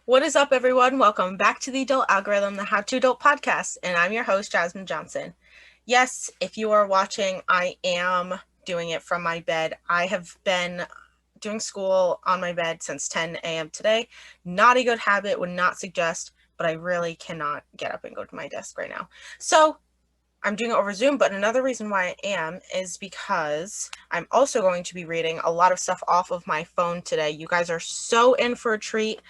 What is up, everyone? Welcome back to the Adult Algorithm, the How to Adult podcast, and I'm your host, Jasmine Johnson. Yes, if you are watching, I am doing it from my bed. I have been doing school on my bed since 10 a.m. today. Not a good habit, would not suggest, but I really cannot get up and go to my desk right now. So I'm doing it over Zoom, but another reason why I am is because I'm also going to be reading a lot of stuff off of my phone today. You guys are so in for a treat.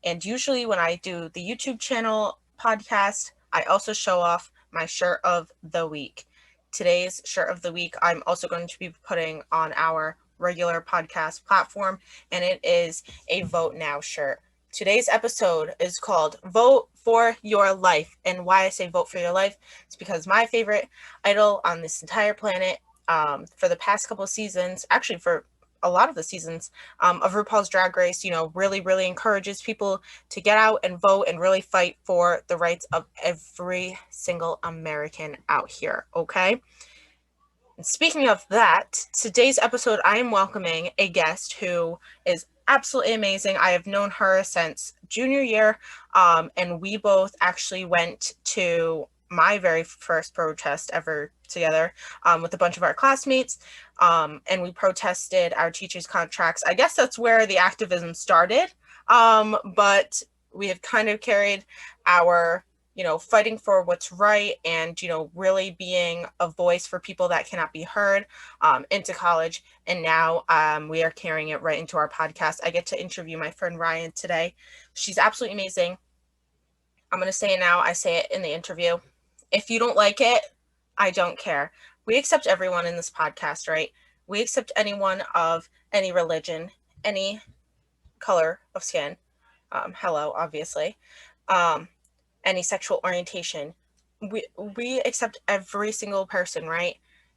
And usually when I do the YouTube channel podcast, I also show off my shirt of the week. Today's shirt of the week, I'm also going to be putting on our regular podcast platform, and it is a Vote Now shirt. Today's episode is called Vote for Your Life. And why I say vote for your life is because my favorite idol on this entire planet, for the past couple of seasons, actually for a lot of the seasons of RuPaul's Drag Race, really, really encourages people to get out and vote and really fight for the rights of every single American out here, okay? And speaking of that, today's episode, I am welcoming a guest who is absolutely amazing. I have known her since junior year, and we both actually went to my very first protest ever together with a bunch of our classmates, and we protested our teachers' contracts. I guess that's where the activism started, but we have kind of carried our fighting for what's right and, really being a voice for people that cannot be heard into college. And now we are carrying it right into our podcast. I get to interview my friend Ryan today. She's absolutely amazing. I'm going to say it now. I say it in the interview. If you don't like it, I don't care. We accept everyone in this podcast, right? We accept anyone of any religion, any color of skin. Hello, obviously. Any sexual orientation. We accept every single person, right?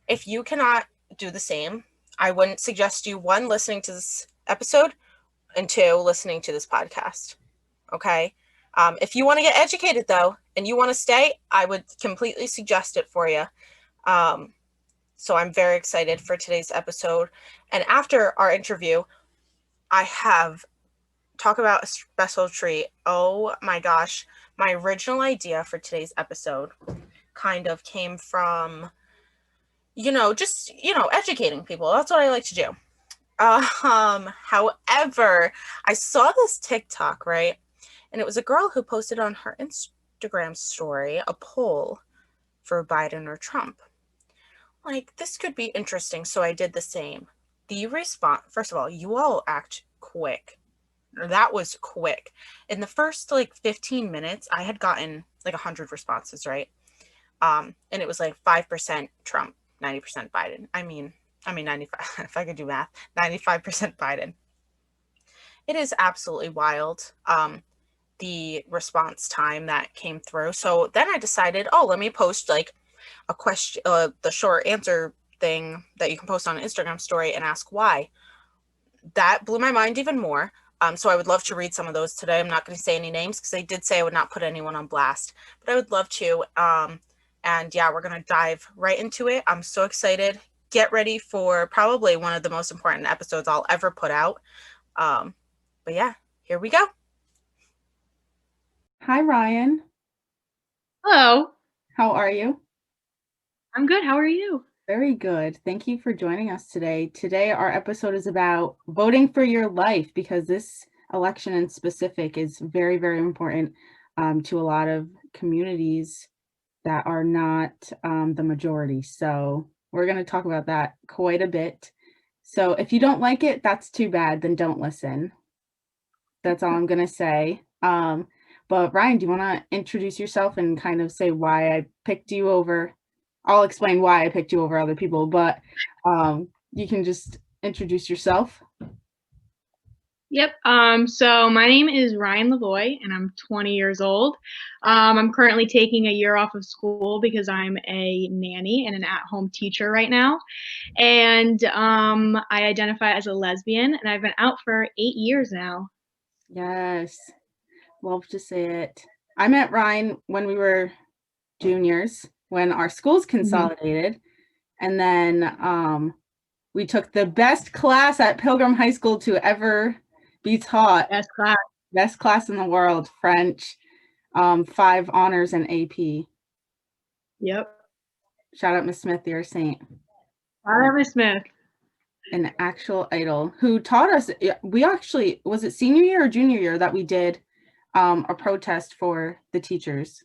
If you cannot do the same, I wouldn't suggest you, one, listening to this episode, and two, listening to this podcast. Okay? If you want to get educated, though, and you want to stay, I would completely suggest it for you. So I'm very excited for today's episode. And after our interview, I have talk about a special treat. Oh my gosh. My original idea for today's episode kind of came from, just, educating people. That's what I like to do. However, I saw this TikTok, right? And it was a girl who posted on her Instagram story a poll for Biden or Trump. Like, this could be interesting. So I did the same. The response, first of all, you all act quick. That was quick. In the first 15 minutes, I had gotten 100 responses, right? And it was 5% Trump, 90% Biden. I mean 95, if I could do math, 95% Biden. It is absolutely wild, the response time that came through. So then I decided, let me post a question, the short answer thing that you can post on an Instagram story and ask why. That blew my mind even more. So I would love to read some of those today. I'm not going to say any names because I did say I would not put anyone on blast, but I would love to. And yeah, we're going to dive right into it. I'm so excited. Get ready for probably one of the most important episodes I'll ever put out. But yeah, here we go. Hi, Ryan. Hello. How are you? I'm good. How are you? Very good. Thank you for joining us today. Today, our episode is about voting for your life because this election in specific is very, very important to a lot of communities that are not the majority. So we're going to talk about that quite a bit. So if you don't like it, that's too bad. Then don't listen. That's all I'm going to say. But Ryan, do you want to introduce yourself and kind of say why I picked you over? I'll explain why I picked you over other people, but you can just introduce yourself. Yep. So my name is Ryan Lavoy, and I'm 20 years old. I'm currently taking a year off of school because I'm a nanny and an at-home teacher right now. And I identify as a lesbian, and I've been out for 8 years now. Yes. Love to see it. I met Ryan when we were juniors, when our schools consolidated. And then we took the best class at Pilgrim High School to ever be taught. Best class. Best class in the world, French, 5 honors and AP. Yep. Shout out Miss Smith, you're a saint. Shout out Miss Smith. An actual idol who taught us. We actually, was it senior year or junior year that we did a protest for the teachers?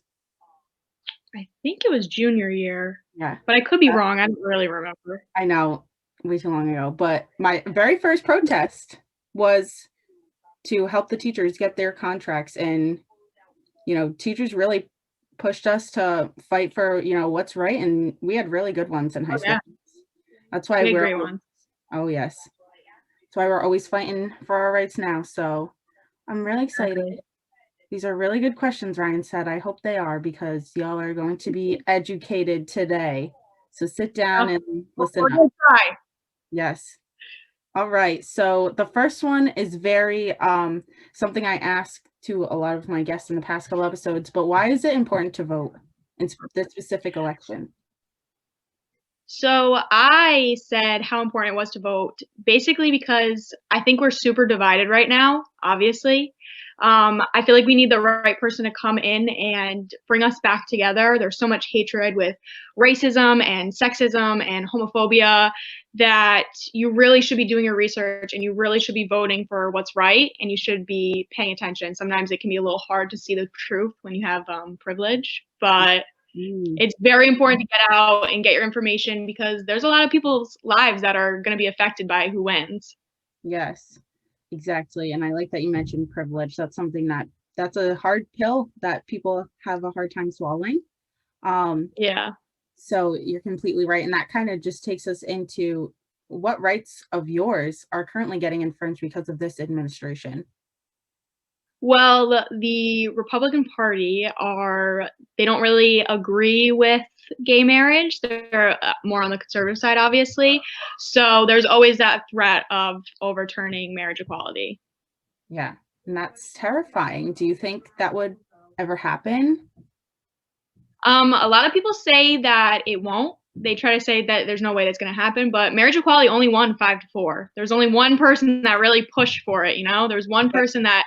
I think it was junior year. Yeah. But I could be wrong. I don't really remember. I know, way too long ago. But my very first protest was to help the teachers get their contracts. And, you know, teachers really pushed us to fight for, you know, what's right. And we had really good ones in high school. Yeah. That's why we're great ones. Oh, yes. That's why we're always fighting for our rights now. So I'm really excited. Exactly. These are really good questions, Ryan said. I hope they are, because y'all are going to be educated today. So sit down and listen up. Try. Yes. All right. So the first one is very something I asked to a lot of my guests in the past couple episodes, but why is it important to vote in this specific election? So I said how important it was to vote, basically because I think we're super divided right now, obviously. I feel like we need the right person to come in and bring us back together. There's so much hatred with racism and sexism and homophobia that you really should be doing your research and you really should be voting for what's right, and you should be paying attention. Sometimes it can be a little hard to see the truth when you have privilege, but it's very important to get out and get your information, because there's a lot of people's lives that are going to be affected by who wins. Yes, exactly. And I like that you mentioned privilege. That's something that's a hard pill that people have a hard time swallowing. Yeah. So you're completely right. And that kind of just takes us into what rights of yours are currently getting infringed because of this administration. Well, the Republican Party they don't really agree with gay marriage. They're more on the conservative side, obviously. So there's always that threat of overturning marriage equality. Yeah, and that's terrifying. Do you think that would ever happen? A lot of people say that it won't. They try to say that there's no way that's going to happen, but marriage equality only won 5-4. There's only one person that really pushed for it, you know? There's one person that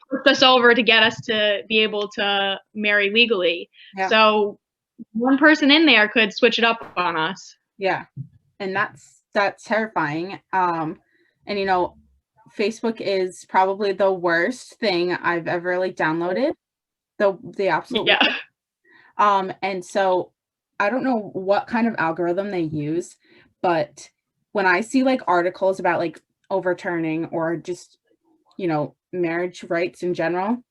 pushed us over to get us to be able to marry legally. Yeah. So one person in there could switch it up on us. Yeah. And that's terrifying. And you know, Facebook is probably the worst thing I've ever downloaded. The absolute Yeah. worst. And so I don't know what kind of algorithm they use, but when I see articles about overturning or just, you know, marriage rights in general,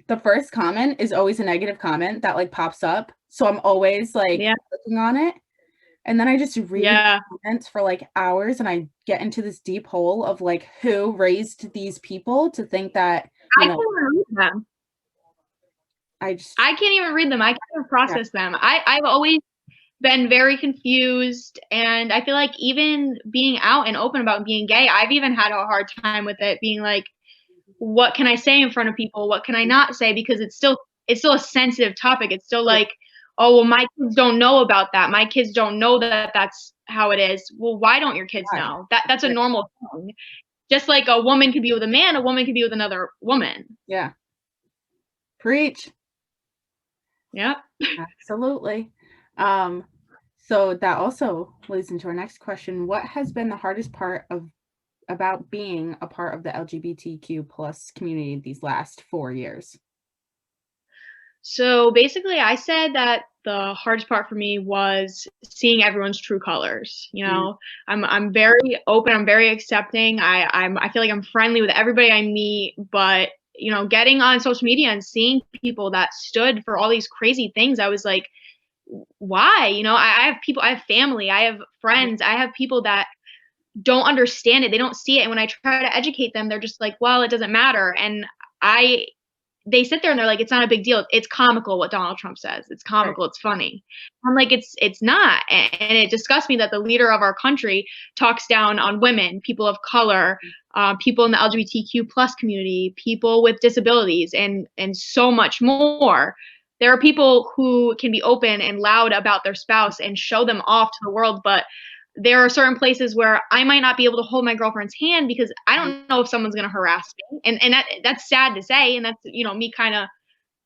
the first comment is always a negative comment that pops up. So I'm always clicking on it. And then I just read comments for hours, and I get into this deep hole of who raised these people to think that, I can't even read them. I can't even read them. I can't even process them. I've always been very confused, and I feel like even being out and open about being gay, I've even had a hard time with it, being what can I say in front of people? What can I not say? Because it's still a sensitive topic. It's still oh, well, my kids don't know about that. My kids don't know that that's how it is. Well, why don't your kids know? That's a normal thing. Just like a woman could be with a man, a woman could be with another woman. Yeah. Preach. Yeah. Absolutely. So that also leads into our next question. What has been the hardest part about being a part of the LGBTQ plus community these last 4 years? So basically, I said that the hardest part for me was seeing everyone's true colors. You know, I'm very open. I'm very accepting. I feel like I'm friendly with everybody I meet, but you know, getting on social media and seeing people that stood for all these crazy things, I was like, why? You know, I have people, I have family, I have friends, I have people that don't understand it. They don't see it. And when I try to educate them, they're just like, well, it doesn't matter. And they sit there and they're like, it's not a big deal. It's comical what Donald Trump says. It's comical. It's funny. I'm like, it's not. And it disgusts me that the leader of our country talks down on women, people of color, people in the LGBTQ plus community, people with disabilities, and so much more. There are people who can be open and loud about their spouse and show them off to the world, but there are certain places where I might not be able to hold my girlfriend's hand because I don't know if someone's going to harass me. And that's sad to say. And that's, me kind of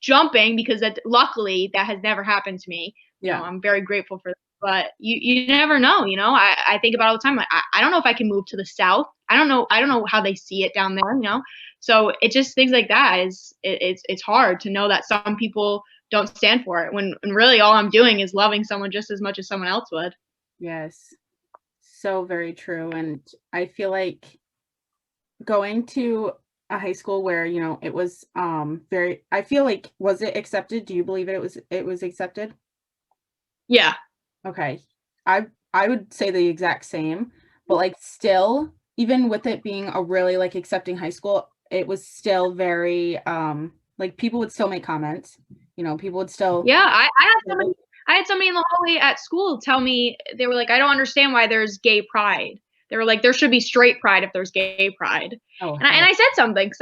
jumping because luckily that has never happened to me. I'm very grateful for that. But you never know, I think about it all the time. Like, I don't know if I can move to the South. I don't know how they see it down there, So it just things like that it's hard to know that some people don't stand for it when really all I'm doing is loving someone just as much as someone else would. Yes. So very true. And I feel like going to a high school where, it was I feel like, was it accepted? Do you believe it was accepted? Yeah. Okay. I would say the exact same, but like still, even with it being a really like accepting high school, it was still very like people would still make comments, people would still. Yeah, I had somebody in the hallway at school tell me, they were like, I don't understand why there's gay pride. They were like, there should be straight pride if there's gay pride. Oh, and I said something because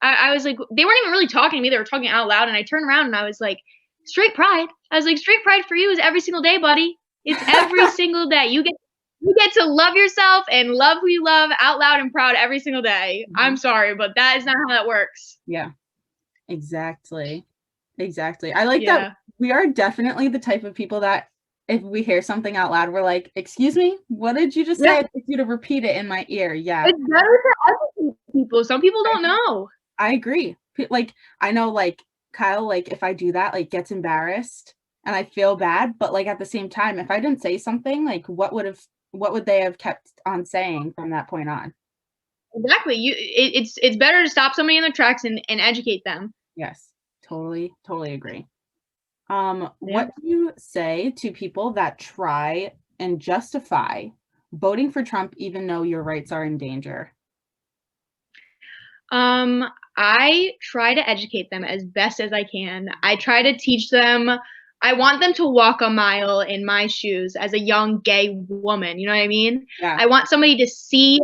I was like, they weren't even really talking to me. They were talking out loud. And I turned around and I was like, straight pride. I was like, straight pride for you is every single day, buddy. It's every single day. You get to love yourself and love who you love out loud and proud every single day. Mhm. I'm sorry, but that is not how that works. Yeah, exactly. I like that we are definitely the type of people that if we hear something out loud, we're like, excuse me, what did you just say? I'd like you to repeat it in my ear. Yeah. It's better to educate people. Some people don't know. I agree. Like, I know, like, Kyle, like, if I do that, like, gets embarrassed and I feel bad, but like at the same time, if I didn't say something, like, what would they have kept on saying from that point on? Exactly. It's better to stop somebody in their tracks and educate them. Yes, totally agree. What do you say to people that try and justify voting for Trump even though your rights are in danger? I try to educate them as best as I can. I try to teach them. I want them to walk a mile in my shoes as a young gay woman. You know what I mean? Yeah. I want somebody to see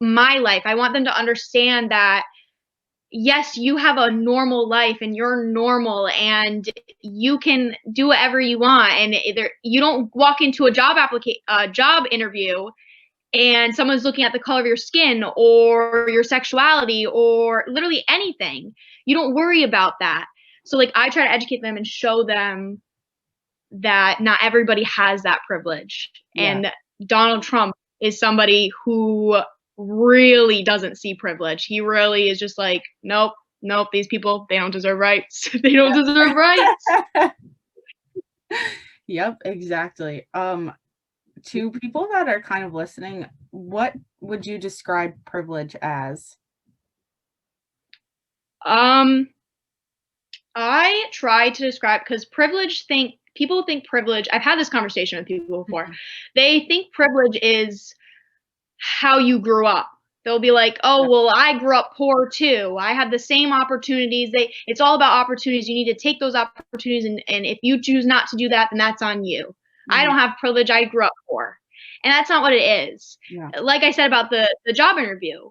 my life. I want them to understand that yes, you have a normal life and you're normal and you can do whatever you want. And you don't walk into a job interview and someone's looking at the color of your skin or your sexuality or literally anything. You don't worry about that. So like I try to educate them and show them that not everybody has that privilege. Yeah. And Donald Trump is somebody who really doesn't see privilege. He really is just like, nope, these people, they don't deserve rights. They don't deserve rights. Yep, exactly. To people that are kind of listening, what would you describe privilege as? I try to describe, because people think privilege, I've had this conversation with people before. They think privilege is how you grew up. They'll be like, oh, well, I grew up poor too. I had the same opportunities. It's all about opportunities. You need to take those opportunities. And if you choose not to do that, then that's on you. Mm-hmm. I don't have privilege. I grew up poor. And that's not what it is. Yeah. Like I said about the job interview,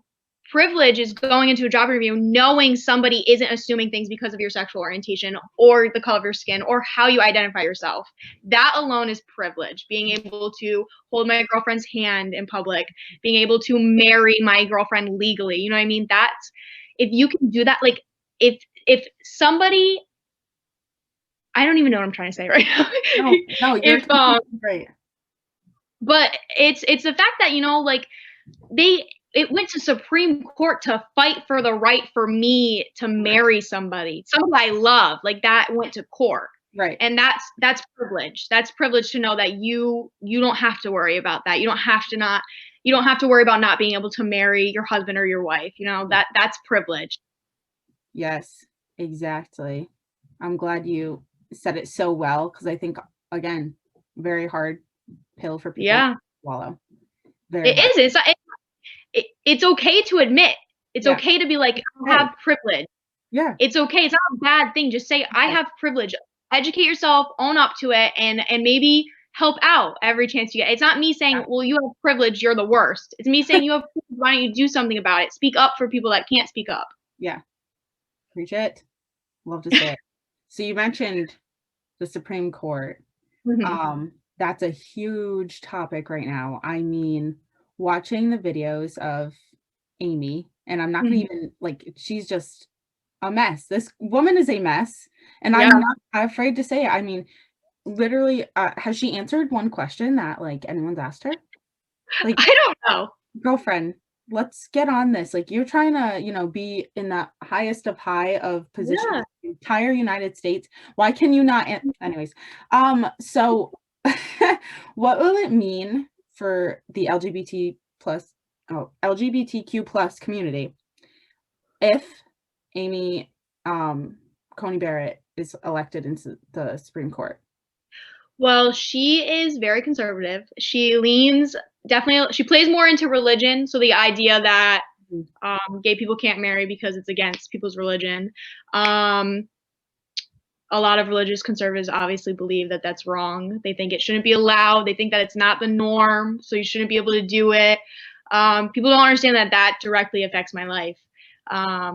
privilege is going into a job interview knowing somebody isn't assuming things because of your sexual orientation or the color of your skin or how you identify yourself. That alone is privilege. Being able to hold my girlfriend's hand in public, being able to marry my girlfriend legally. You know what I mean? That's, if you can do that, like if somebody, I don't even know what I'm trying to say right now. No, you're right. But it's the fact that, like it went to Supreme Court to fight for the right for me to marry somebody I love. Like that went to court. Right. And that's privilege. That's privilege to know that you don't have to worry about that. You don't have to worry about not being able to marry your husband or your wife. That's privilege. Yes, exactly. I'm glad you said it so well, because I think, again, very hard pill for people to swallow. It is. It's okay to admit. It's okay to be like, I have privilege. Yeah. It's okay. It's not a bad thing. Just say, I have privilege. Educate yourself, own up to it, and maybe help out every chance you get. It's not me saying, well, you have privilege, you're the worst. It's me saying, you have privilege, why don't you do something about it? Speak up for people that can't speak up. Yeah. Preach it. Love to say it. So you mentioned the Supreme Court. Mm-hmm. that's a huge topic right now. I mean, watching the videos of Amy, and I'm not gonna Mhm. even like, she's just a mess. This woman is a mess, and Yeah. I'm not afraid to say it. I mean, literally, has she answered one question that like anyone's asked her? Like, I don't know. girlfriend, let's get on this. Like, you're trying to, be in the highest of high of positions Yeah. in the entire United States. Why can you not? Anyways, so what will it mean for the LGBTQ plus community if Amy Coney Barrett is elected into the Supreme Court? Well, she is very conservative. She leans definitely, she plays more into religion. So the idea that Mhm. gay people can't marry because it's against people's religion. Um, a lot of religious conservatives obviously believe that that's wrong. They think it shouldn't be allowed. They think that it's not the norm, so you shouldn't be able to do it. People don't understand that that directly affects my life. I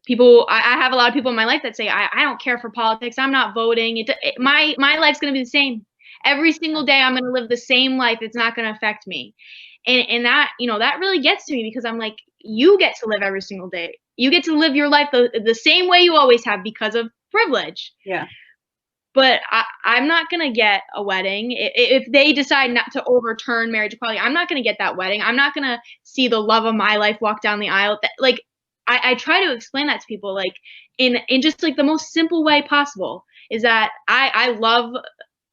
have a lot of people in my life that say I don't care for politics. I'm not voting. My life's going to be the same every single day. I'm going to live the same life. It's not going to affect me, and that that really gets to me because I'm like, you get to live every single day. You get to live your life the same way you always have because of privilege. Yeah. But I'm not gonna get a wedding if they decide not to overturn marriage equality. I'm not gonna get that wedding. I'm not gonna see the love of my life walk down the aisle. Like I try to explain that to people, like in just like the most simple way possible. Is that I love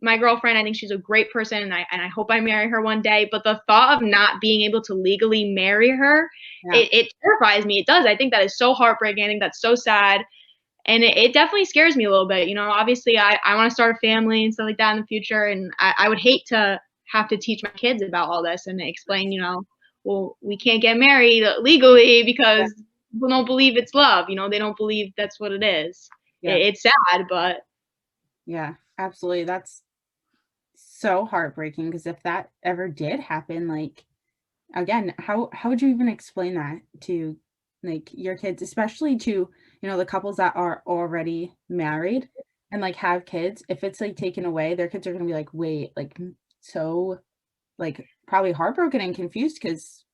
my girlfriend. I think she's a great person, and I hope I marry her one day. But the thought of not being able to legally marry her, Yeah. it terrifies me. It does. I think that is so heartbreaking. I think that's so sad, and it definitely scares me a little bit. Obviously I want to start a family and stuff like that in the future, and I would hate to have to teach my kids about all this and explain, well, we can't get married legally Yeah. because people don't believe it's love. They don't believe that's what it is. Yeah. It's sad, but Yeah, absolutely. That's so heartbreaking because if that ever did happen, like, again, how would you even explain that to like your kids, especially to, the couples that are already married and like have kids? If it's like taken away, their kids are gonna be like, wait, like, so like probably heartbroken and confused because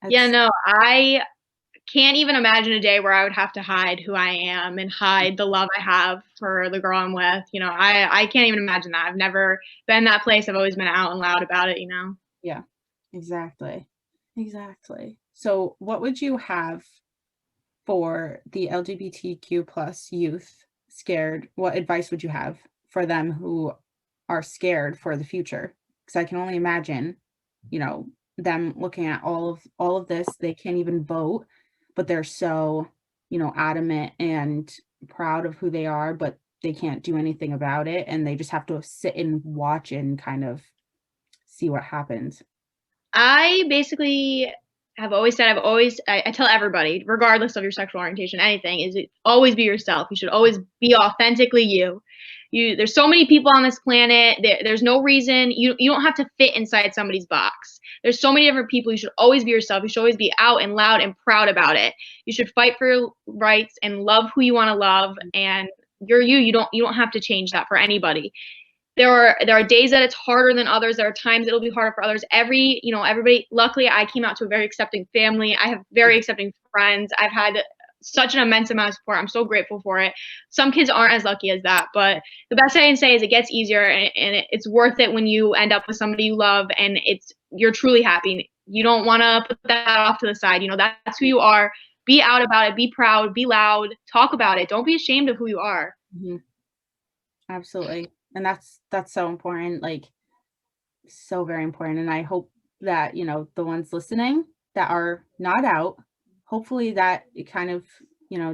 yeah, it's no, I can't even imagine a day where I would have to hide who I am and hide the love I have for the girl I'm with. I can't even imagine that. I've never been in that place. I've always been out and loud about it. yeah, exactly. Exactly. So what would you have for the LGBTQ plus youth scared? What advice would you have for them who are scared for the future? Because I can only imagine, them looking at all of this. They can't even vote, but they're so, adamant and proud of who they are, but they can't do anything about it, and they just have to sit and watch and kind of see what happens. I basically have always said, I tell everybody, regardless of your sexual orientation, anything, is it always be yourself. You should always be authentically you. There's so many people on this planet. There's no reason you don't have to fit inside somebody's box. There's so many different people. You should always be yourself. You should always be out and loud and proud about it. You should fight for your rights and love who you want to love. And you're you. You don't have to change that for anybody. There are days that it's harder than others. There are times it'll be harder for others. Everybody, luckily I came out to a very accepting family. I have very accepting friends. I've had such an immense amount of support. I'm so grateful for it. Some kids aren't as lucky as that, but the best I can say is it gets easier, and it's worth it when you end up with somebody you love and you're truly happy. You don't want to put that off to the side. That's who you are. Be out about it. Be proud. Be loud. Talk about it. Don't be ashamed of who you are. Mhm. Absolutely. And that's so important, like, so very important. And I hope that, the ones listening that are not out, hopefully that it kind of,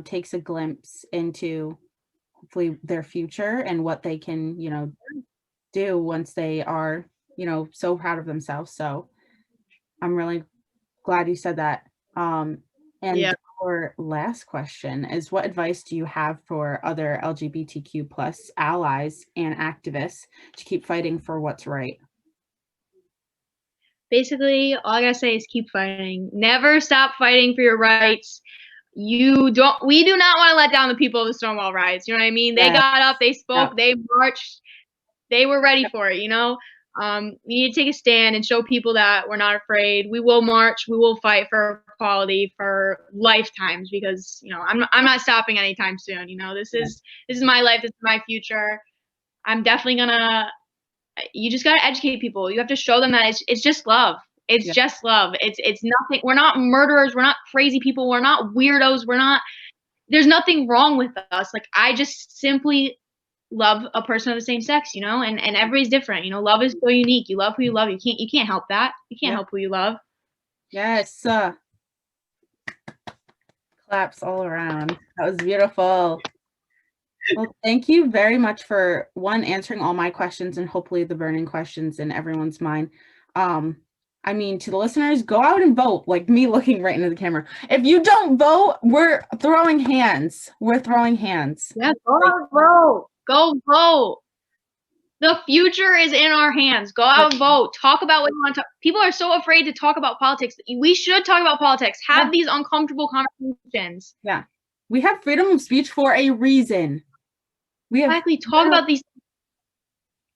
takes a glimpse into hopefully their future and what they can, do once they are, so proud of themselves. So I'm really glad you said that. And Yeah. our last question is, what advice do you have for other LGBTQ plus allies and activists to keep fighting for what's right? Basically, all I gotta say is keep fighting. Never stop fighting for your rights. We do not want to let down the people of the Stonewall riots. You know what I mean? They Yeah, got up, they yeah, spoke, they marched. They were ready for it, we need to take a stand and show people that we're not afraid. We will march. We will fight for equality for lifetimes because, I'm not stopping anytime soon. This is my life. This is my future. I'm definitely gonna, you just gotta educate people. You have to show them that it's just love. It's just love. It's nothing. We're not murderers. We're not crazy people. We're not weirdos. There's nothing wrong with us. Like, I just simply love a person of the same sex, and everybody's different. Love is so unique. You love who you love. You can't help that. You can't help who you love. Yes. Claps all around. That was beautiful. Well, thank you very much for answering all my questions and hopefully the burning questions in everyone's mind. I mean, to the listeners, go out and vote, like me looking right into the camera. If you don't vote, we're throwing hands. We're throwing hands. Yeah, go out, vote. Go vote. The future is in our hands. Go out and vote. Talk about what you want to talk. People are so afraid to talk about politics. We should talk about politics. Have these uncomfortable conversations. Yeah. We have freedom of speech for a reason. Exactly. Talk about these.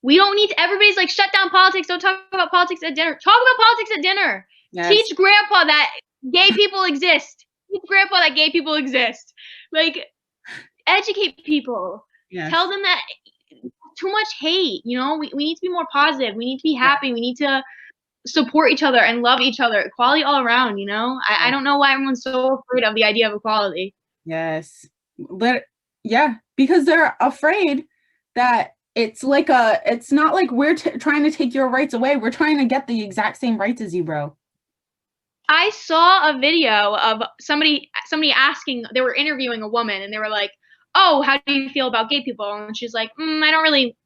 We don't need to, everybody's like, shut down politics. Don't talk about politics at dinner. Talk about politics at dinner. Yes. Teach grandpa that gay people exist. Teach grandpa that gay people exist. Like, educate people. Yes. Tell them that too much hate, we need to be more positive. We need to be happy. Yeah. We need to support each other and love each other. Equality all around, I don't know why everyone's so afraid of the idea of equality. Yes. But yeah, because they're afraid that it's not like we're trying to take your rights away. We're trying to get the exact same rights as you, bro. I saw a video of somebody asking, they were interviewing a woman and they were like, oh, how do you feel about gay people? And she's like, I don't really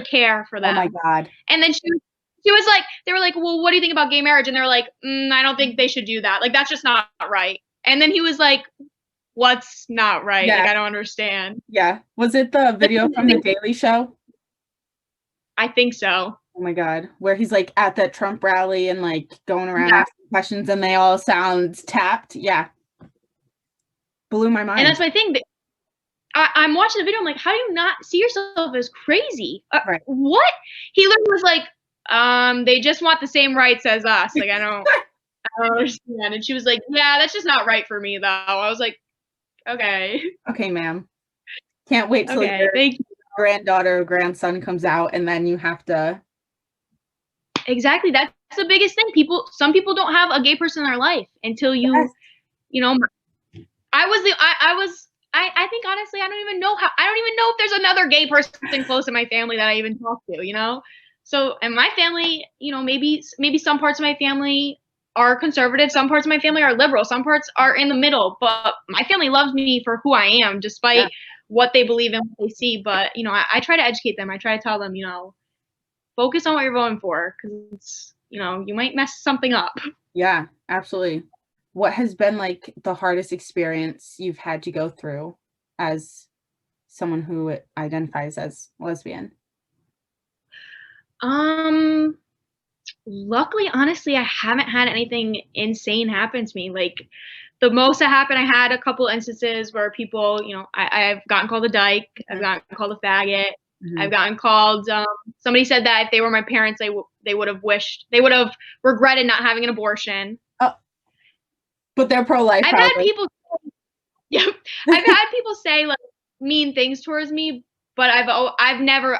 care for that. Oh my God. And then she was like, they were like, well, what do you think about gay marriage? And they were like, I don't think they should do that. Like, that's just not right. And then he was like, what's not right? Yeah. Like, I don't understand. Yeah. Was it the video from the Daily Show? I think so. Oh my God. Where he's like at that Trump rally and like going around asking questions and they all sound tapped. Yeah. Blew my mind. And that's my thing. I'm watching the video. I'm like, how do you not see yourself as crazy? Right. What? He literally was like, they just want the same rights as us. Like, I don't understand. And she was like, yeah, that's just not right for me, though. I was like, okay. Okay, ma'am. Can't wait till your granddaughter or grandson comes out and then you have to. Exactly. That's the biggest thing. Some people don't have a gay person in their life until you, I think honestly, I don't even know if there's another gay person close in my family that I even talk to, So, and my family, maybe some parts of my family are conservative, some parts of my family are liberal, some parts are in the middle, but my family loves me for who I am, despite what they believe in, what they see. But, I try to educate them. I try to tell them, focus on what you're voting for, because, you might mess something up. Yeah, absolutely. What has been like the hardest experience you've had to go through as someone who identifies as lesbian? Luckily, honestly, I haven't had anything insane happen to me. Like, the most that happened, I had a couple instances where people, I've gotten called a dyke, I've gotten called a faggot, I've gotten called, somebody said that if they were my parents, they would have regretted not having an abortion. But they're pro-life. I've had people say like mean things towards me, but I've never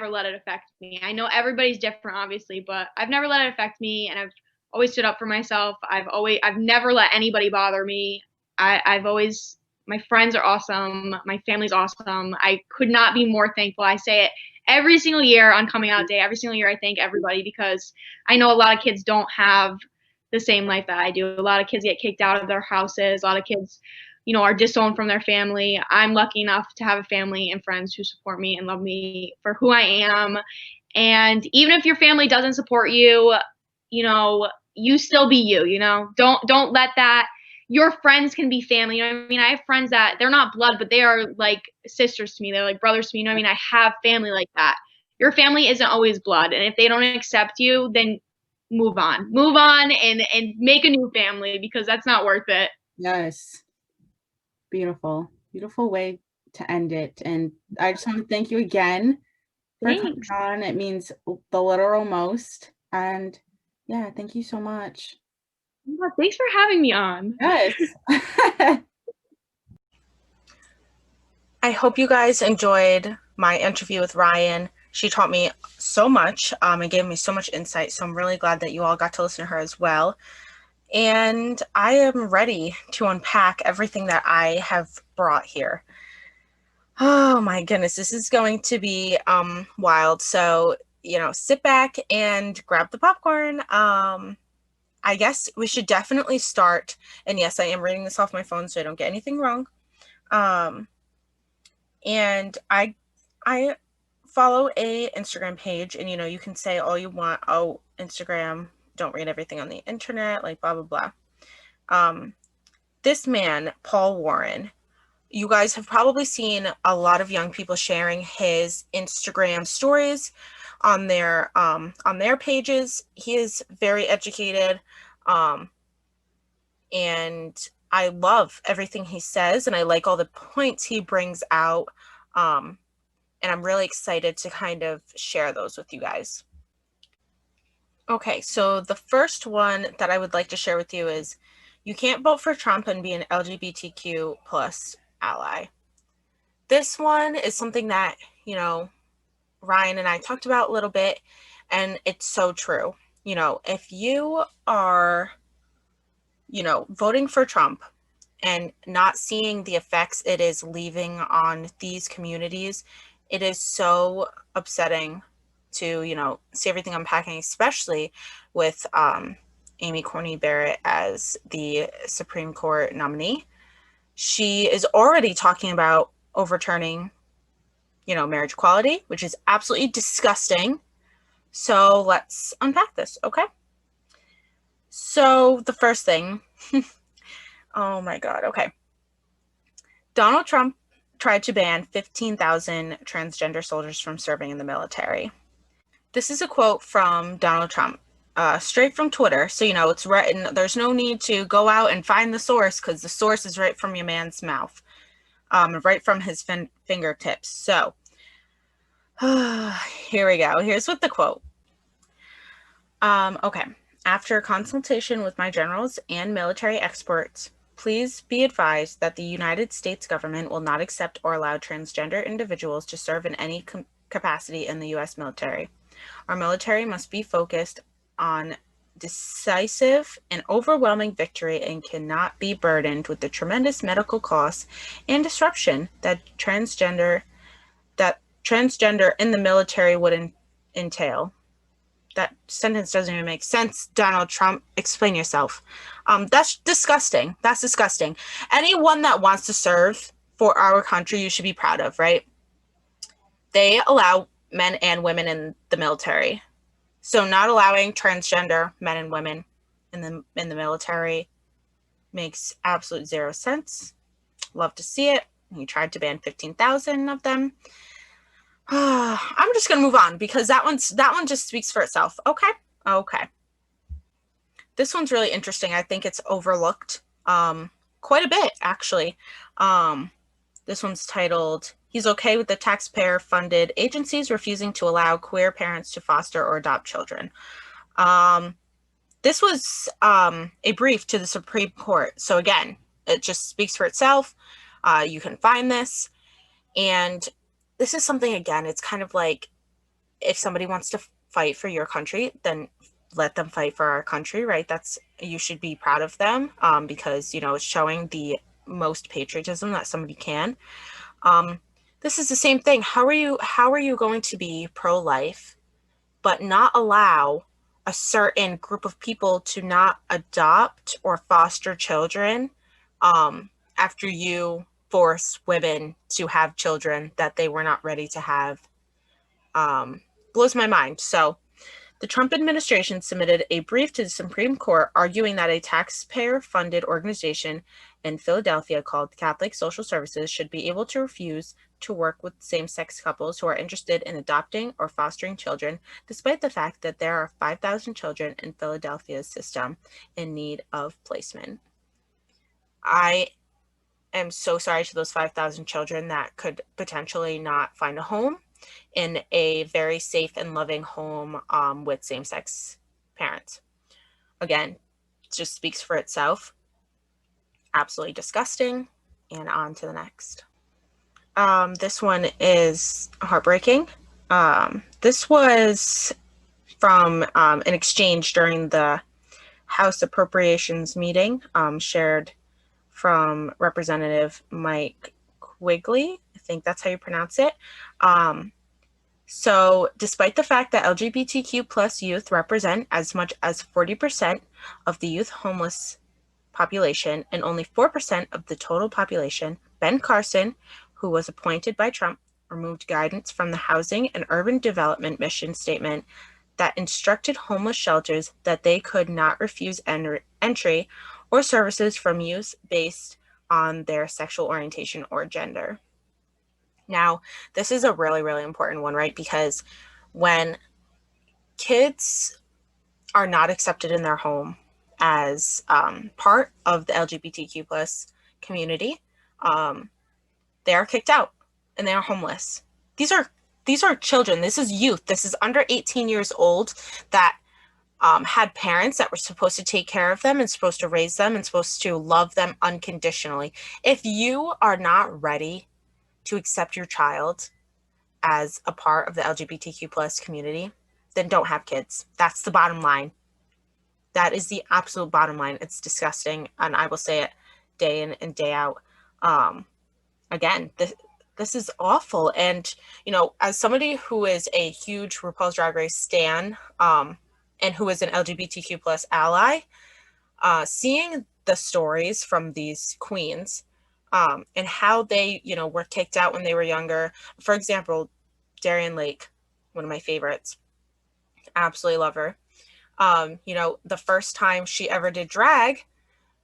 let it affect me. I know everybody's different, obviously, but I've never let it affect me, and I've always stood up for myself. I've never let anybody bother me. My friends are awesome. My family's awesome. I could not be more thankful. I say it every single year on coming out day. Every single year I thank everybody, because I know a lot of kids don't have the same life that I do. A lot of kids get kicked out of their houses. A lot of kids, are disowned from their family. I'm lucky enough to have a family and friends who support me and love me for who I am. And even if your family doesn't support you, you still be you, Don't let that. Your friends can be family. I have friends that they're not blood, but they are like sisters to me. They're like brothers to me. I have family like that. Your family isn't always blood. And if they don't accept you, then move on and make a new family, because that's not worth it. Yes. Beautiful way to end it. And I just want to thank you again for Thanks. coming on. It means the literal most. And yeah, thank you so much. Well, thanks for having me on. Yes. I hope you guys enjoyed my interview with Ryan. She taught me so much and gave me so much insight. So I'm really glad that you all got to listen to her as well. And I am ready to unpack everything that I have brought here. Oh my goodness, this is going to be wild. So, sit back and grab the popcorn. I guess we should definitely start. And yes, I am reading this off my phone so I don't get anything wrong. And I follow a Instagram page, and you can say all you want. Oh, Instagram, don't read everything on the internet, like blah blah blah. This man, Paul Warren, you guys have probably seen a lot of young people sharing his Instagram stories on their pages. He is very educated, and I love everything he says, and I like all the points he brings out. And I'm really excited to kind of share those with you guys. Okay, so the first one that I would like to share with you is you can't vote for Trump and be an LGBTQ plus ally. This one is something that, Ryan and I talked about a little bit, and it's so true. If you are, voting for Trump and not seeing the effects it is leaving on these communities, it is so upsetting to, see everything unpacking, especially with Amy Coney Barrett as the Supreme Court nominee. She is already talking about overturning, marriage equality, which is absolutely disgusting. So let's unpack this, okay? So the first thing, oh my God, okay. Donald Trump tried to ban 15,000 transgender soldiers from serving in the military. This is a quote from Donald Trump, straight from Twitter. So, it's written, there's no need to go out and find the source because the source is right from your man's mouth, right from his fingertips. So, here we go. Here's what the quote. Okay. After consultation with my generals and military experts, please be advised that the United States government will not accept or allow transgender individuals to serve in any capacity in the U.S. military. Our military must be focused on decisive and overwhelming victory and cannot be burdened with the tremendous medical costs and disruption that transgender in the military would entail. That sentence doesn't even make sense. Donald Trump, explain yourself. That's disgusting. That's disgusting. Anyone that wants to serve for our country, you should be proud of, right? They allow men and women in the military. So not allowing transgender men and women in the military makes absolute zero sense. Love to see it. He tried to ban 15,000 of them. I'm just gonna move on because that one just speaks for itself. Okay. This one's really interesting. I think it's overlooked quite a bit, actually. This one's titled, "He's okay with the taxpayer-funded agencies refusing to allow queer parents to foster or adopt children." This was a brief to the Supreme Court. So again, it just speaks for itself. You can find this. And this is something, again, it's kind of like if somebody wants to fight for your country, then let them fight for our country, right? You should be proud of them because, it's showing the most patriotism that somebody can. This is the same thing. How are you going to be pro-life but not allow a certain group of people to not adopt or foster children after you force women to have children that they were not ready to have? Blows my mind. So the Trump administration submitted a brief to the Supreme Court arguing that a taxpayer-funded organization in Philadelphia called Catholic Social Services should be able to refuse to work with same-sex couples who are interested in adopting or fostering children, despite the fact that there are 5,000 children in Philadelphia's system in need of placement. I am so sorry to those 5,000 children that could potentially not find a home. in a very safe and loving home with same-sex parents. Again, it just speaks for itself. Absolutely disgusting. And on to the next. This one is heartbreaking. This was from an exchange during the House Appropriations meeting, shared from Representative Mike Quigley. I think that's how you pronounce it. So despite the fact that LGBTQ plus youth represent as much as 40% of the youth homeless population and only 4% of the total population, Ben Carson, who was appointed by Trump, removed guidance from the Housing and Urban Development Mission Statement that instructed homeless shelters that they could not refuse entry or services from youth based on their sexual orientation or gender. Now, this is a really, really important one, right? Because when kids are not accepted in their home as part of the LGBTQ plus community, they are kicked out and they are homeless. These are children. This is youth. This is under 18 years old that had parents that were supposed to take care of them and supposed to raise them and supposed to love them unconditionally. If you are not ready to accept your child as a part of the LGBTQ plus community, then don't have kids. That's the bottom line. That is the absolute bottom line. It's disgusting, and I will say it day in and day out. Again, this is awful. And, you know, as somebody who is a huge RuPaul's Drag Race stan, and who is an LGBTQ plus ally, seeing the stories from these queens, and how they, you know, were kicked out when they were younger. For example, Darian Lake, one of my favorites. Absolutely love her. You know, the first time she ever did drag,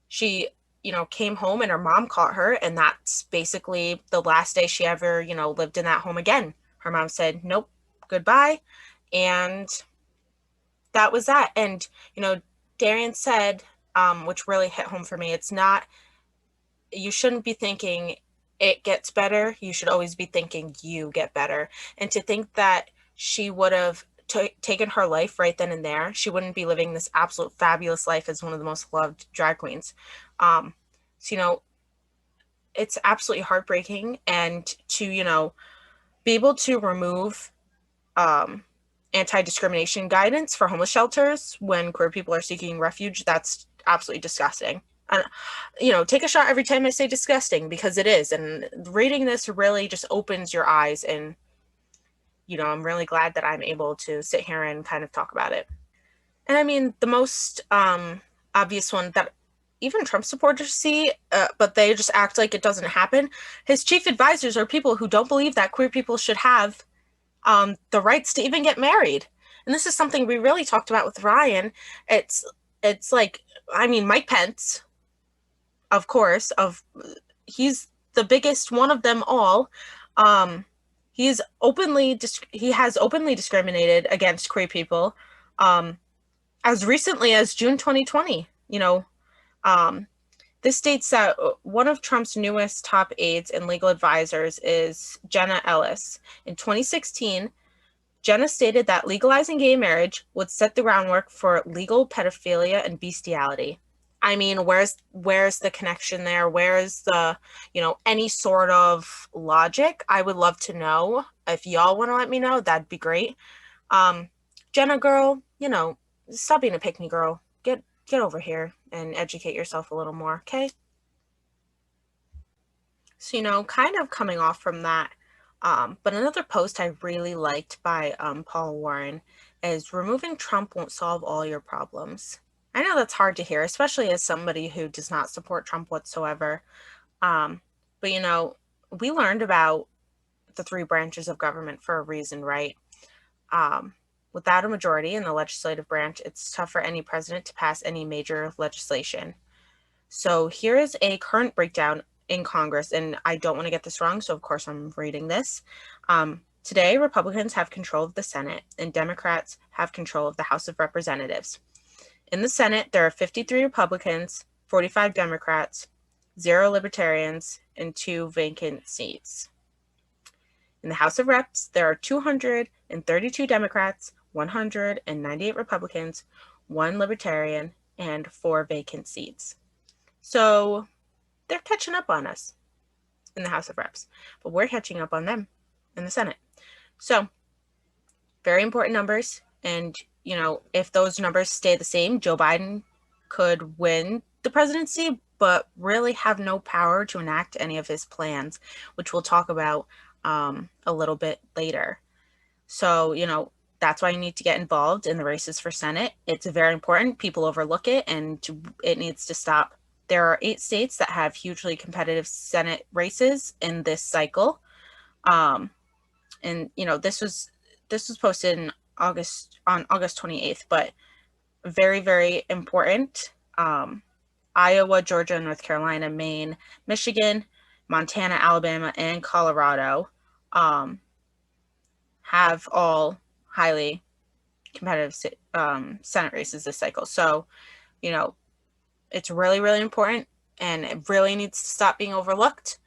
she, you know, came home and her mom caught her, and that's basically the last day she ever, you know, lived in that home again. Her mom said, nope, goodbye. And that was that. And, you know, Darian said, which really hit home for me, it's not, you shouldn't be thinking it gets better. You should always be thinking you get better. And to think that she would have taken her life right then and there, she wouldn't be living this absolute fabulous life as one of the most loved drag queens. So, you know, it's absolutely heartbreaking. And to, you know, be able to remove anti-discrimination guidance for homeless shelters when queer people are seeking refuge, that's absolutely disgusting. And, you know, take a shot every time I say disgusting, because it is. And reading this really just opens your eyes. And, you know, I'm really glad that I'm able to sit here and kind of talk about it. And I mean, the most obvious one that even Trump supporters see, but they just act like it doesn't happen. His chief advisors are people who don't believe that queer people should have the rights to even get married. And this is something we really talked about with Ryan. It's like, I mean, Mike Pence, of course, he's the biggest one of them all. He has openly discriminated against queer people as recently as June 2020. You know, this states that one of Trump's newest top aides and legal advisors is Jenna Ellis. In 2016, Jenna stated that legalizing gay marriage would set the groundwork for legal pedophilia and bestiality. I mean, where's the connection there? Where's the, you know, any sort of logic? I would love to know. If y'all want to let me know, that'd be great. Jenna girl, you know, stop being a pick-me girl. Get over here and educate yourself a little more, okay? So, you know, kind of coming off from that, but another post I really liked by Paul Warren is removing Trump won't solve all your problems. I know that's hard to hear, especially as somebody who does not support Trump whatsoever. But, you know, we learned about the three branches of government for a reason, right? Without a majority in the legislative branch, it's tough for any president to pass any major legislation. So here is a current breakdown in Congress, and I don't want to get this wrong, so of course I'm reading this. Today, Republicans have control of the Senate, and Democrats have control of the House of Representatives. In the Senate, there are 53 Republicans, 45 Democrats, 0 Libertarians, and 2 vacant seats. In the House of Reps, there are 232 Democrats, 198 Republicans, 1 Libertarian, and 4 vacant seats. So they're catching up on us in the House of Reps, but we're catching up on them in the Senate. So very important numbers. And, if those numbers stay the same, Joe Biden could win the presidency, but really have no power to enact any of his plans, which we'll talk about a little bit later. So, that's why you need to get involved in the races for Senate. It's very important. People overlook it, and it needs to stop. There are 8 states that have hugely competitive Senate races in this cycle. And, this was posted on August 28th, but very, very important. Iowa, Georgia, North Carolina, Maine, Michigan, Montana, Alabama, and Colorado have all highly competitive Senate races this cycle. So, it's really, really important, and it really needs to stop being overlooked.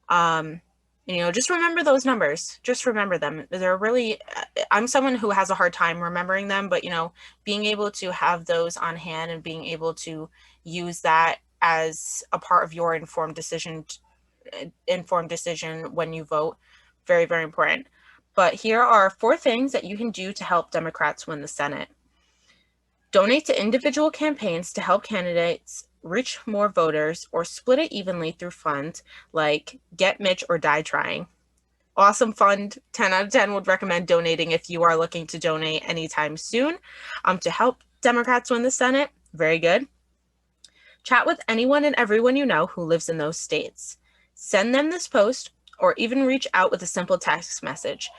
Just remember those numbers. Just remember them. They're really, I'm someone who has a hard time remembering them, but, being able to have those on hand and being able to use that as a part of your informed decision when you vote, very, very important. But here are 4 things that you can do to help Democrats win the Senate. Donate to individual campaigns to help candidates reach more voters, or split it evenly through funds like Get Mitch or Die Trying. Awesome fund. 10 out of 10 would recommend donating if you are looking to donate anytime soon to help Democrats win the Senate. Very good. Chat with anyone and everyone you know who lives in those states. Send them this post, or even reach out with a simple text message.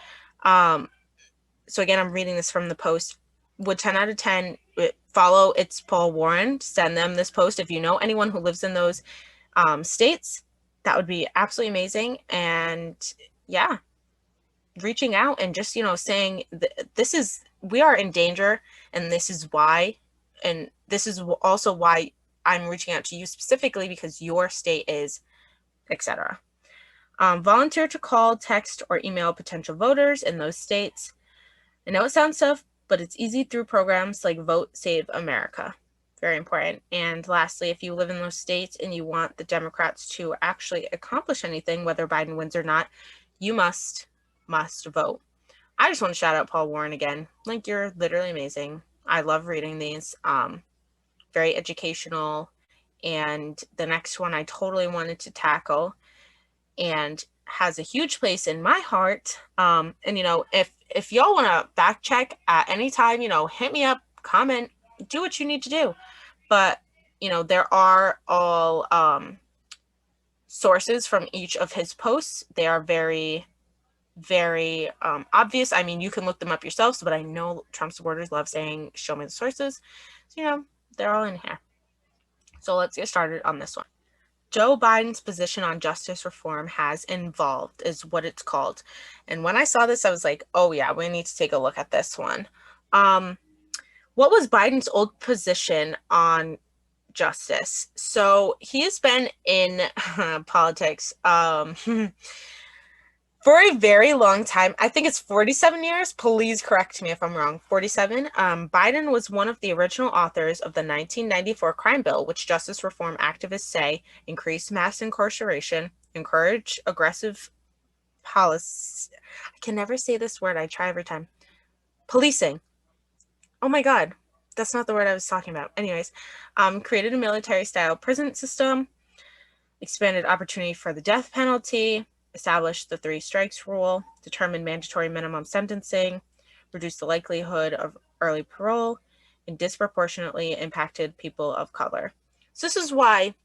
So again, I'm reading this from the post. Would 10 out of 10 follow It's Paul Warren? Send them this post. If you know anyone who lives in those states, that would be absolutely amazing. And yeah, reaching out and just, saying we are in danger, and this is why. And this is also why I'm reaching out to you specifically, because your state is, etc. Volunteer to call, text, or email potential voters in those states. I know it sounds tough, but it's easy through programs like Vote Save America. Very important. And lastly, if you live in those states and you want the Democrats to actually accomplish anything, whether Biden wins or not, you must vote. I just want to shout out Paul Warren again. Like, you're literally amazing. I love reading these. Very educational. And the next one I totally wanted to tackle, and has a huge place in my heart. And if y'all want to fact check at any time, hit me up, comment, do what you need to do. But there are all sources from each of his posts. They are very, very obvious. I mean, you can look them up yourselves, but I know Trump supporters love saying, show me the sources. So, they're all in here. So let's get started on this one. Joe Biden's position on justice reform has evolved, is what it's called. And when I saw this, I was like, oh yeah, we need to take a look at this one. What was Biden's old position on justice? So he has been in politics for a very long time. I think it's 47 years. Please correct me if I'm wrong. 47. Biden was one of the original authors of the 1994 crime bill, which justice reform activists say increased mass incarceration, encourage aggressive policy. I can never say this word. I try every time. Policing. Oh my God. That's not the word I was talking about. Anyways, created a military-style prison system, expanded opportunity for the death penalty, established the 3 strikes rule, determined mandatory minimum sentencing, reduced the likelihood of early parole, and disproportionately impacted people of color. So this is why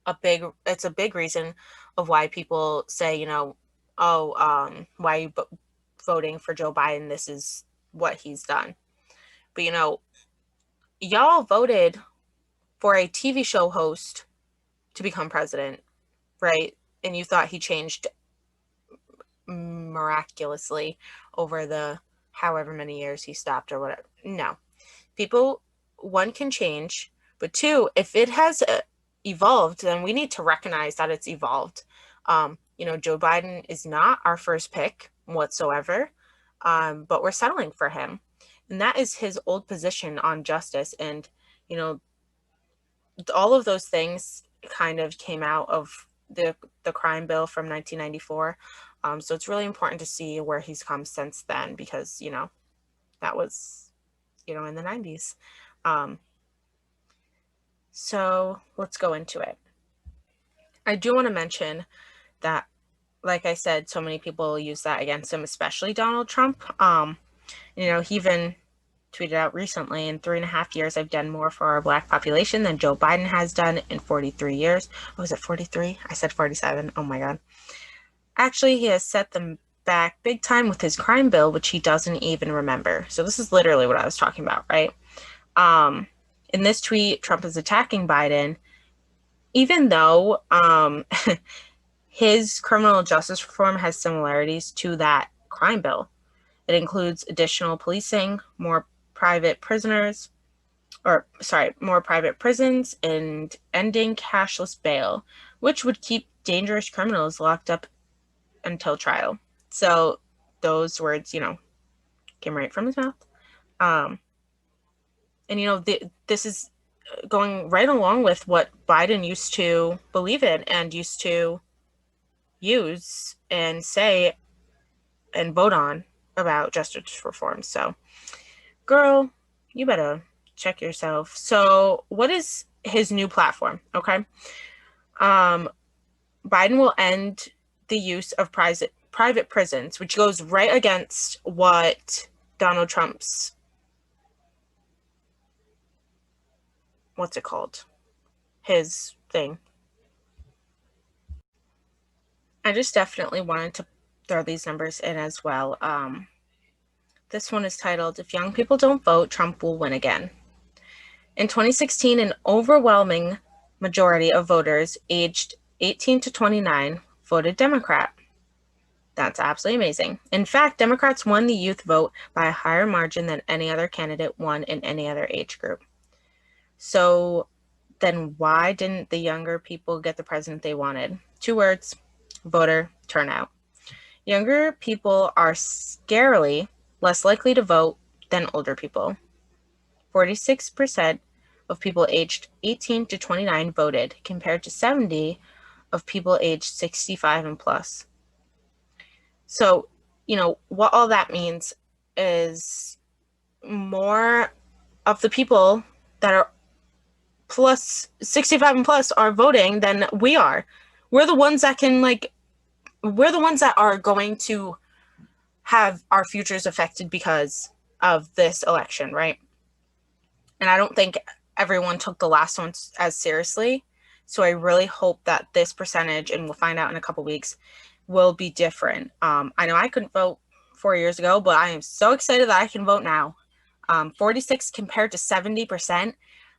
it's a big reason of why people say, why are you voting for Joe Biden? This is what he's done. But, y'all voted for a TV show host to become president, right? And you thought he changed miraculously over the however many years he stopped or whatever. No. People, 1, can change, but 2, if it has evolved, then we need to recognize that it's evolved. Joe Biden is not our first pick whatsoever, but we're settling for him. And that is his old position on justice. And, all of those things kind of came out of the crime bill from 1994. So it's really important to see where he's come since then, because, that was, in the 90s. So let's go into it. I do want to mention that, like I said, so many people use that against him, especially Donald Trump. He even tweeted out recently, in 3.5 years, I've done more for our Black population than Joe Biden has done in 43 years. Oh, was it 43? I said 47. Oh my God. Actually, he has set them back big time with his crime bill, which he doesn't even remember. So this is literally what I was talking about, right? In this tweet, Trump is attacking Biden, even though his criminal justice reform has similarities to that crime bill. It includes additional policing, more private prisons, and ending cashless bail, which would keep dangerous criminals locked up until trial. So those words, came right from his mouth. This is going right along with what Biden used to believe in and used to use and say and vote on about justice reform. So, girl, you better check yourself. So, what is his new platform? Okay. Biden will end the use of private prisons, which goes right against what Donald Trump's, what's it called? His thing. I just definitely wanted to throw these numbers in as well. This one is titled, If Young People Don't Vote, Trump Will Win Again. In 2016, an overwhelming majority of voters aged 18 to 29 voted Democrat. That's absolutely amazing. In fact, Democrats won the youth vote by a higher margin than any other candidate won in any other age group. So then why didn't the younger people get the president they wanted? 2 words, voter turnout. Younger people are scarily less likely to vote than older people. 46% of people aged 18 to 29 voted, compared to 70% of people aged 65 and plus. So, what all that means is more of the people that are plus 65 and plus are voting than we are. We're the ones that are going to have our futures affected because of this election, right? And I don't think everyone took the last one as seriously. So I really hope that this percentage, and we'll find out in a couple weeks, will be different. I know I couldn't vote 4 years ago, but I am so excited that I can vote now. 46 compared to 70%,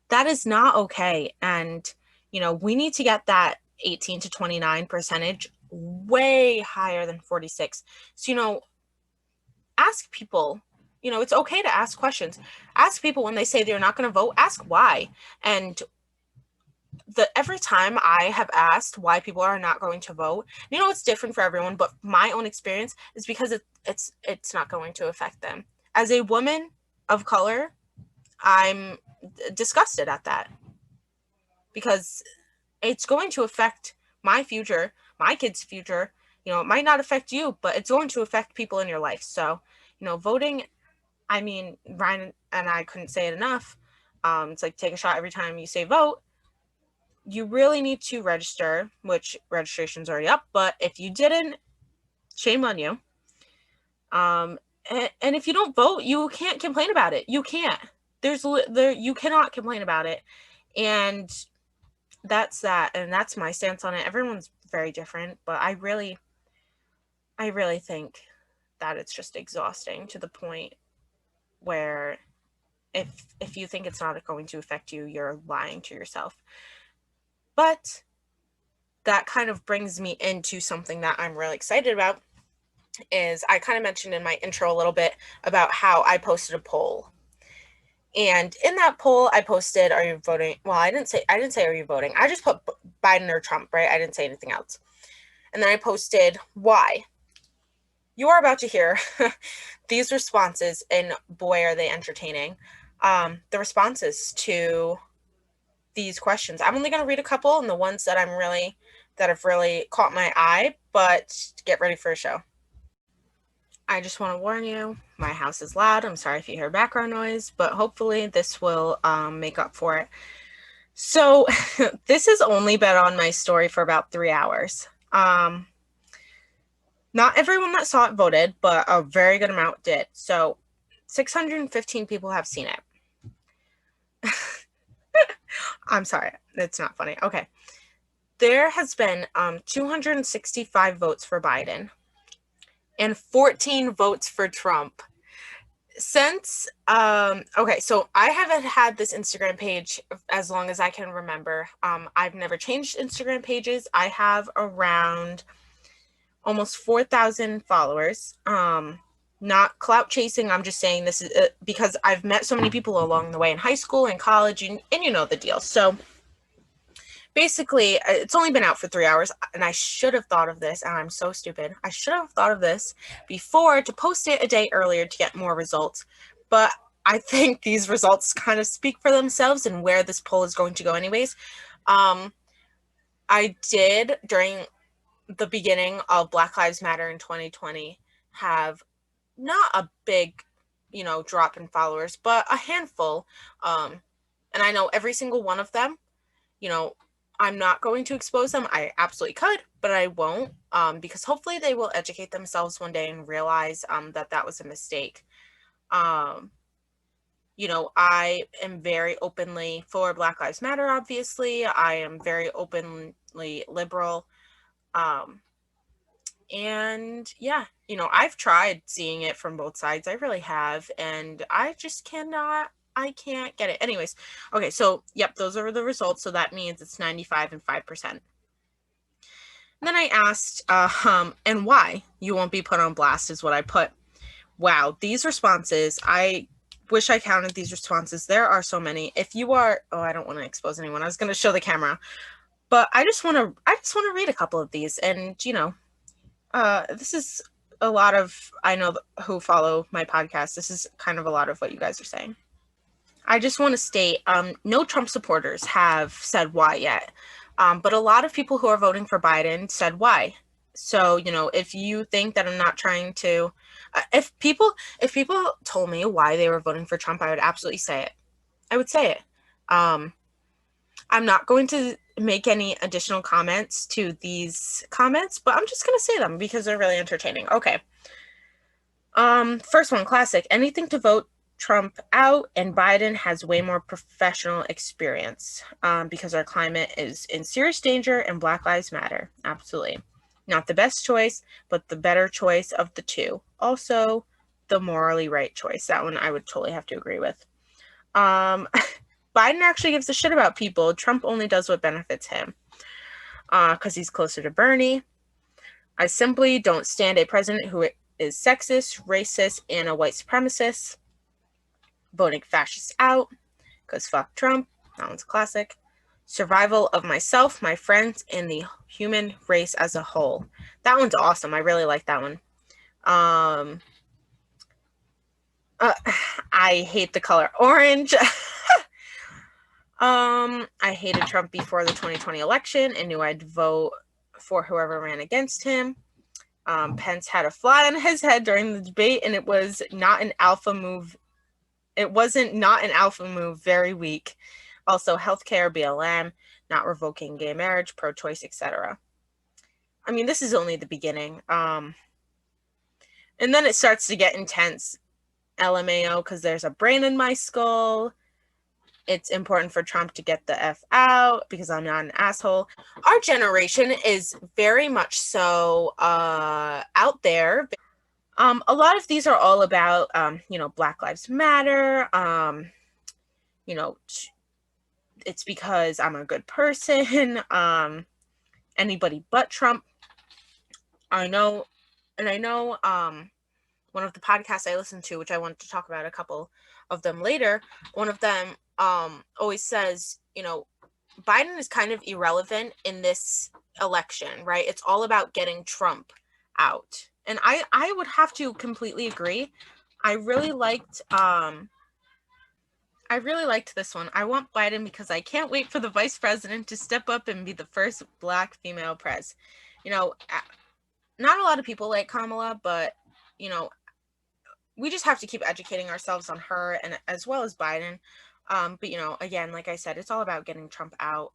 that is not okay. And, we need to get that 18 to 29 percentage way higher than 46. So, ask people, it's okay to ask questions. Ask people when they say they're not going to vote, ask why. And every time I have asked why people are not going to vote, it's different for everyone, but my own experience is because it's not going to affect them. As a woman of color, I'm disgusted at that, because it's going to affect my future, my kids' future. It might not affect you, but it's going to affect people in your life. So, voting, I mean, Ryan and I couldn't say it enough. It's like, take a shot every time you say vote. You really need to register, which registration's already up, but if you didn't, shame on you. And if you don't vote, you can't complain about it. You can't. You cannot complain about it. And that's that. And that's my stance on it. Everyone's very different, but I really think that it's just exhausting to the point where if you think it's not going to affect you, you're lying to yourself. But that kind of brings me into something that I'm really excited about. Is I kind of mentioned in my intro a little bit about how I posted a poll. And in that poll, I posted, are you voting? Well, I didn't say are you voting? I just put Biden or Trump, right? I didn't say anything else. And then I posted, why? You are about to hear these responses, and boy, are they entertaining. The responses to these questions. I'm only going to read a couple, and the ones that have really caught my eye, but get ready for a show. I just want to warn you, my house is loud. I'm sorry if you hear background noise, but hopefully this will make up for it. So this has only been on my story for about 3 hours. Not everyone that saw it voted, but a very good amount did. So 615 people have seen it. I'm sorry, it's not funny. Okay. There has been 265 votes for Biden and 14 votes for Trump. Since, okay, so I haven't had this Instagram page as long as I can remember. I've never changed Instagram pages. I have around almost 4,000 followers. Not clout chasing. I'm just saying this is because I've met so many people along the way in high school and college, and you know the deal. So basically, it's only been out for 3 hours, and I should have thought of this, and I'm so stupid. I should have thought of this before to post it a day earlier to get more results. But I think these results kind of speak for themselves and where this poll is going to go anyways. I did, during the beginning of Black Lives Matter in 2020, have not a big, drop in followers, but a handful. And I know every single one of them, I'm not going to expose them. I absolutely could, but I won't, because hopefully they will educate themselves one day and realize that was a mistake. I am very openly for Black Lives Matter, obviously. I am very openly liberal. And yeah, I've tried seeing it from both sides. I really have. And I just I can't get it. Anyways, okay, so yep, those are the results. So that means it's 95 and 5%. And then I asked, and why you won't be put on blast is what I put. Wow, these responses, I wish I counted these responses. There are so many. If you are, I don't want to expose anyone. I was going to show the camera, but I just want to read a couple of these. And, this is a lot of, I know who follow my podcast. This is kind of a lot of what you guys are saying. I just want to state, no Trump supporters have said why yet. But a lot of people who are voting for Biden said why. So, if you think that I'm not trying to, if people told me why they were voting for Trump, I would absolutely say it. I would say it. I'm not going to make any additional comments to these comments, but I'm just going to say them because they're really entertaining. Okay. First one, classic. Anything to vote Trump out, and Biden has way more professional experience because our climate is in serious danger and Black Lives Matter. Absolutely. Not the best choice, but the better choice of the two. Also, the morally right choice. That one I would totally have to agree with. Biden actually gives a shit about people. Trump only does what benefits him because he's closer to Bernie. I simply don't stand a president who is sexist, racist, and a white supremacist. Voting fascists out because fuck Trump. That one's classic. Survival of myself, my friends, and the human race as a whole. That one's awesome. I really like that one. I hate the color orange. I hated Trump before the 2020 election and knew I'd vote for whoever ran against him. Pence had a fly on his head during the debate, and it was not an alpha move. It wasn't not an alpha move, very weak. Also, healthcare, BLM, not revoking gay marriage, pro-choice, etc. I mean, this is only the beginning. And then it starts to get intense. LMAO, because there's a brain in my skull. It's important for Trump to get the F out because I'm not an asshole. Our generation is very much so out there. A lot of these are all about, Black Lives Matter. It's because I'm a good person. Anybody but Trump. I know one of the podcasts I listened to, which I wanted to talk about a couple of them later, one of them always says, Biden is kind of irrelevant in this election, right? It's all about getting Trump out. And I would have to completely agree. I really liked this one. I want Biden because I can't wait for the vice president to step up and be the first Black female pres. You know, not a lot of people like Kamala, but, you know, we just have to keep educating ourselves on her and as well as Biden. But, you know, again, like I said, it's all about getting Trump out.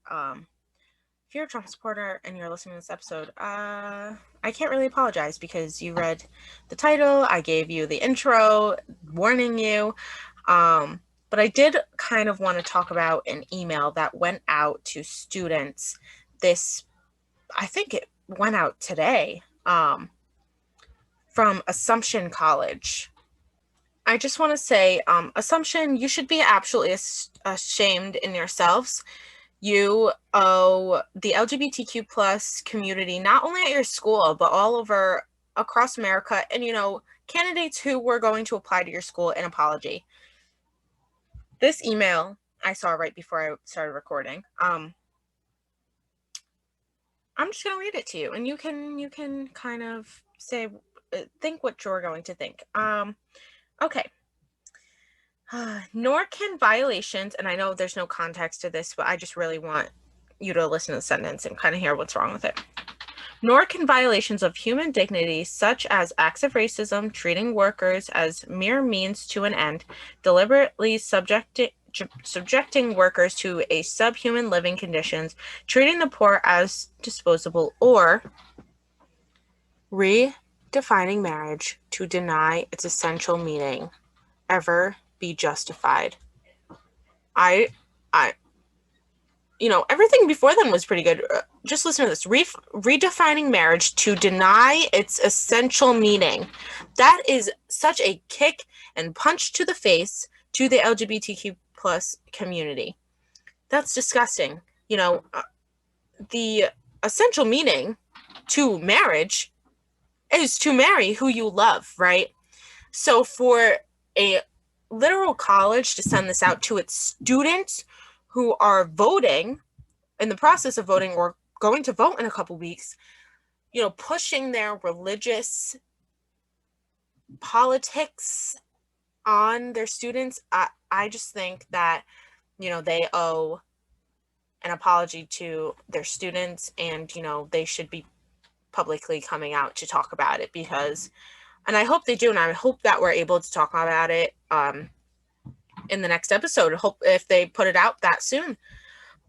If you're a Trump supporter and you're listening to this episode, I can't really apologize because you read the title. I gave you the intro warning you. But I did kind of want to talk about an email that went out to students I think it went out today, from Assumption College. I just want to say, Assumption, you should be absolutely ashamed in yourselves. You owe the LGBTQ plus community, not only at your school, but all over across America, and, you know, candidates who were going to apply to your school, an apology. This email I saw right before I started recording. I'm just going to read it to you, and you can kind of say, think what you're going to think. Okay. Nor can violations, and I know there's no context to this, but I just really want you to listen to the sentence and kind of hear what's wrong with it. Nor can violations of human dignity, such as acts of racism, treating workers as mere means to an end, deliberately subjecting workers to a subhuman living conditions, treating the poor as disposable, or redefining marriage to deny its essential meaning, ever be justified. You know, everything before then was pretty good. Just listen to this. Redefining marriage to deny its essential meaning. That is such a kick and punch to the face to the LGBTQ plus community. That's disgusting. You know, the essential meaning to marriage is to marry who you love, right? So for a literal college to send this out to its students who are voting, in the process of voting or going to vote in a couple weeks, you know, pushing their religious politics on their students, I just think that, you know, they owe an apology to their students, and, you know, they should be publicly coming out to talk about it, because, and I hope they do, and I hope that we're able to talk about it in the next episode. I hope if they put it out that soon.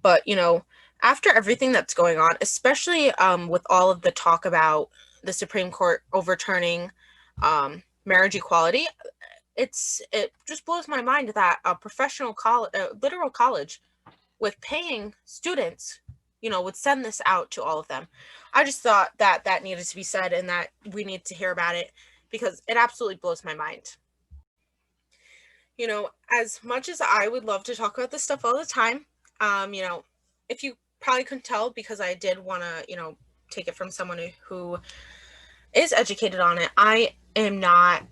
But, you know, after everything that's going on, especially with all of the talk about the Supreme Court overturning marriage equality, it just blows my mind that a professional college, literal college, with paying students, you know, would send this out to all of them. I just thought that needed to be said, and that we need to hear about it, because it absolutely blows my mind. You know, as much as I would love to talk about this stuff all the time, you know, if you probably couldn't tell, because I did want to, you know, take it from someone who is educated on it, I am not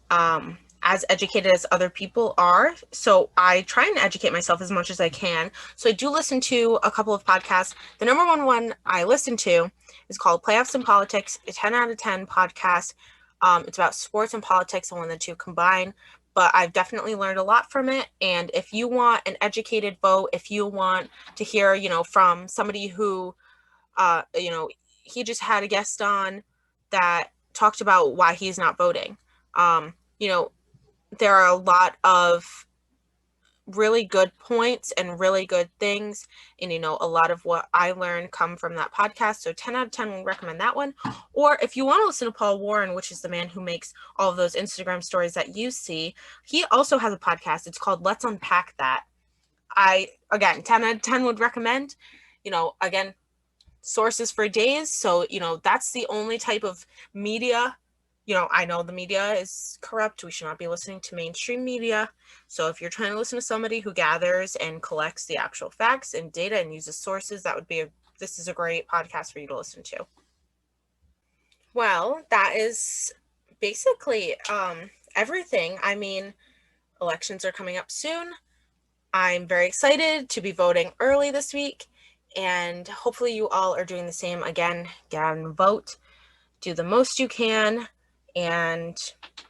as educated as other people are. So I try and educate myself as much as I can. So I do listen to a couple of podcasts. The number one I listen to is called Playoffs and Politics, a 10 out of 10 podcast. It's about sports and politics, and when the two combine. But I've definitely learned a lot from it. And if you want an educated vote, if you want to hear, you know, from somebody who, you know, he just had a guest on that talked about why he's not voting. You know, there are a lot of really good points and really good things, and, you know, a lot of what I learned come from that podcast. So 10 out of 10 would recommend that one. Or if you want to listen to Paul Warren, which is the man who makes all of those Instagram stories that you see, he also has a podcast. It's called Let's Unpack That. Again, 10 out of 10 would recommend. You know, again, sources for days. So, you know, that's the only type of media. You know, I know the media is corrupt. We should not be listening to mainstream media. So if you're trying to listen to somebody who gathers and collects the actual facts and data and uses sources, this is a great podcast for you to listen to. Well, that is basically everything. I mean, elections are coming up soon. I'm very excited to be voting early this week. And hopefully you all are doing the same. Again, get out and vote. Do the most you can. And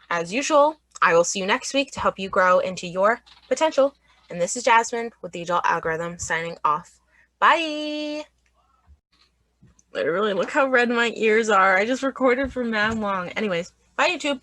as usual, I will see you next week to help you grow into your potential. And this is Jasmine with the Adult Algorithm signing off. Bye! Literally, look how red my ears are. I just recorded for mad long. Anyways, bye YouTube.